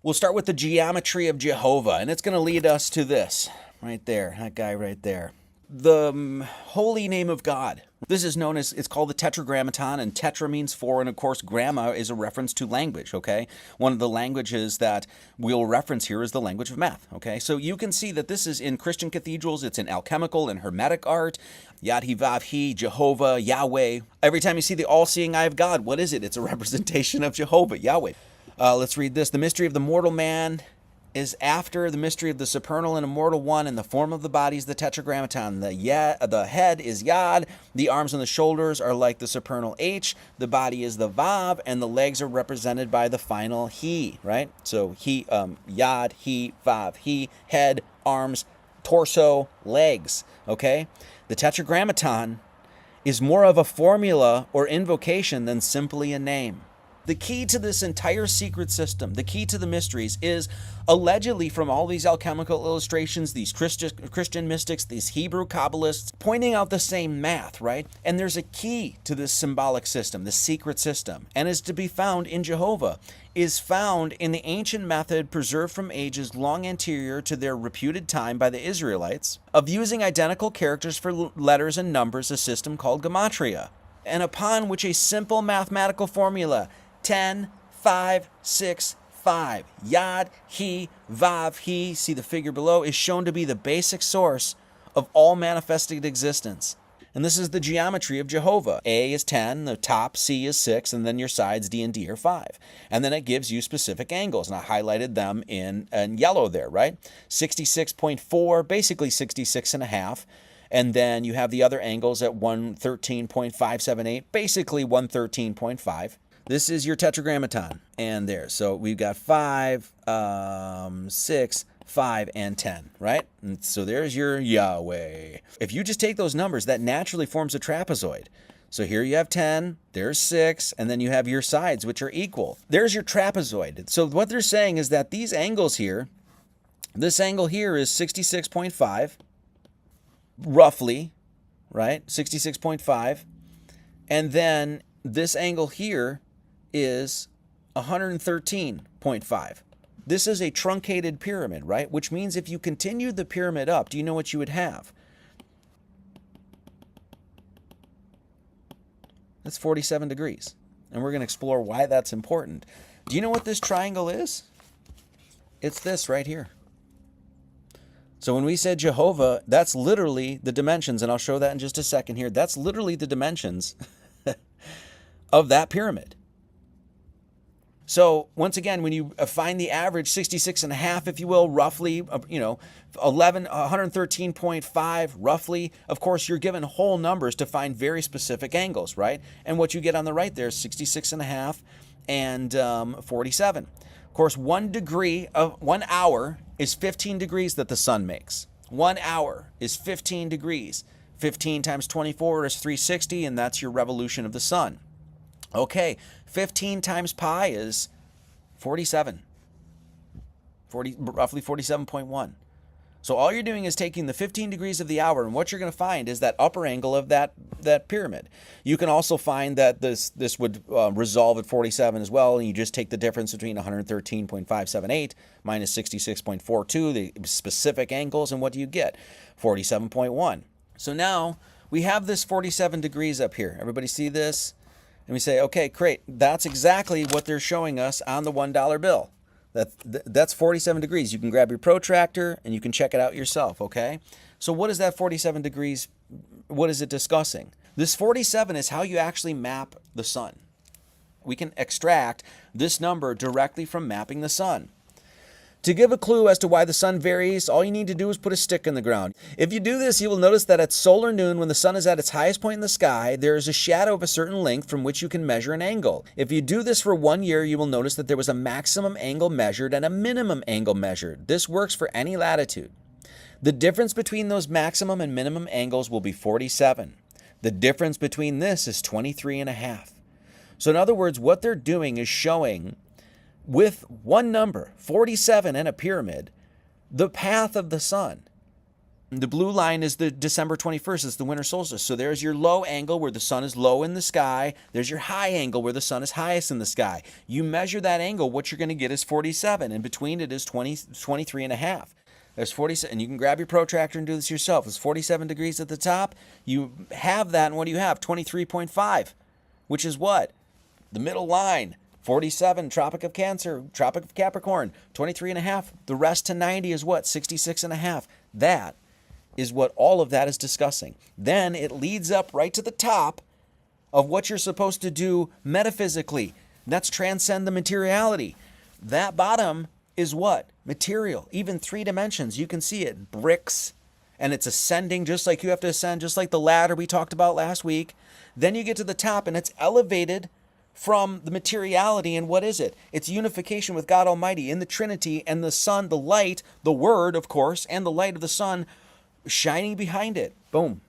We'll start with the Geometry of Jehovah, and it's going to lead us to this right there, that guy right there. The holy name of God. This is known as, it's called the Tetragrammaton, and tetra means four, and of course gramma is a reference to language, okay? One of the languages that we'll reference here is the language of math, okay? So you can see that this is in Christian cathedrals, it's in alchemical and hermetic art, Yad He Vav He, Jehovah, Yahweh. Every time you see the all-seeing eye of God, what is it? It's a representation of Jehovah, Yahweh. Let's read this. The mystery of the mortal man is after the mystery of the supernal and immortal one, and the form of the body is the Tetragrammaton. The head is Yad, the arms and the shoulders are like the supernal H, the body is the Vav, and the legs are represented by the final He, right? So He, Yad, He, Vav, He, head, arms, torso, legs, okay? The Tetragrammaton is more of a formula or invocation than simply a name. The key to this entire secret system, the key to the mysteries, is allegedly from all these alchemical illustrations, these Christian mystics, these Hebrew Kabbalists, pointing out the same math, right? And there's a key to this symbolic system, the secret system, and is to be found in Jehovah, is found in the ancient method preserved from ages long anterior to their reputed time by the Israelites, of using identical characters for letters and numbers, a system called Gematria, and upon which a simple mathematical formula, 10, 5, 6, 5. Yad, He, Vav, He, see the figure below, is shown to be the basic source of all manifested existence. And this is the Geometry of Jehovah. A is 10, the top C is 6, and then your sides D and D are 5. And then it gives you specific angles, and I highlighted them in yellow there, right? 66.4, basically 66.5. And then you have the other angles at 113.578, basically 113.5. This is your Tetragrammaton, and there. So we've got 5, 6, 5, and 10, right? And so there's your Yahweh. If you just take those numbers, that naturally forms a trapezoid. So here you have 10, there's 6, and then you have your sides, which are equal. There's your trapezoid. So what they're saying is that these angles here, this angle here is 66.5, roughly, right? 66.5. And then this angle here is 113.5. This is a truncated pyramid, right? Which means if you continued the pyramid up, do you know what you would have? That's 47 degrees. And we're going to explore why that's important. Do you know what this triangle is? It's this right here. So when we said Jehovah, that's literally the dimensions, and I'll show that in just a second here. That's literally the dimensions of that pyramid. So once again, when you find the average 66.5, if you will, roughly, 113.5, roughly, of course, you're given whole numbers to find very specific angles, right? And what you get on the right there is 66.5 and 47. Of course, 1 degree of 1 hour is 15 degrees that the sun makes. 1 hour is 15 degrees. 15 times 24 is 360, and that's your revolution of the sun. Okay, 15 times pi is 47. Roughly 47.1. So all you're doing is taking the 15 degrees of the hour, and what you're going to find is that upper angle of that pyramid. You can also find that this would resolve at 47 as well, and you just take the difference between 113.578 minus 66.42, the specific angles, and what do you get? 47.1. So now we have this 47 degrees up here. Everybody see this? And we say, okay, great. That's exactly what they're showing us on the $1 bill. That's 47 degrees. You can grab your protractor and you can check it out yourself, okay? So what is that 47 degrees, what is it discussing? This 47 is how you actually map the sun. We can extract this number directly from mapping the sun. To give a clue as to why the sun varies, all you need to do is put a stick in the ground. If you do this, you will notice that at solar noon, when the sun is at its highest point in the sky, there is a shadow of a certain length from which you can measure an angle. If you do this for 1 year, you will notice that there was a maximum angle measured and a minimum angle measured. This works for any latitude. The difference between those maximum and minimum angles will be 47. The difference between this is 23.5. So in other words, what they're doing is showing with one number, 47 and a pyramid, the path of the sun. The blue line is the December 21st. It's the winter solstice. So there's your low angle where the sun is low in the sky. There's your high angle where the sun is highest in the sky. You measure that angle, what you're going to get is 47. In between it is 23 and a half. There's 47, and you can grab your protractor and do this yourself. It's 47 degrees at the top. You have that, and what do you have? 23.5, which is what? The middle line. 47, Tropic of Cancer, Tropic of Capricorn, 23 and a half. The rest to 90 is what? 66 and a half. That is what all of that is discussing. Then it leads up right to the top of what you're supposed to do metaphysically. That's transcend the materiality. That bottom is what? Material. Even 3 dimensions. You can see it. Bricks. And it's ascending just like you have to ascend, just like the ladder we talked about last week. Then you get to the top and it's elevated from the materiality. And what is it? It's unification with God Almighty in the Trinity, and the sun, the light, the Word, of course, and the light of the sun shining behind it. Boom.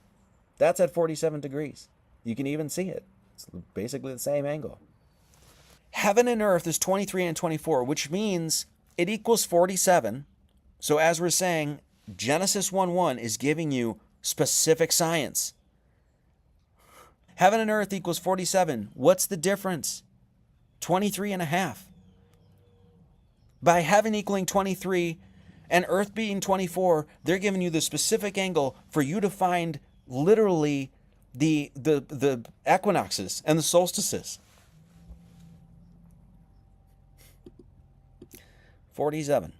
That's at 47 degrees. You can even see it. It's basically the same angle. Heaven and earth is 23 and 24, which means it equals 47. So as we're saying, Genesis 1:1 is giving you specific science. Heaven and earth equals 47. What's the difference? 23 and a half. By heaven equaling 23 and earth being 24, they're giving you the specific angle for you to find literally the equinoxes and the solstices. 47.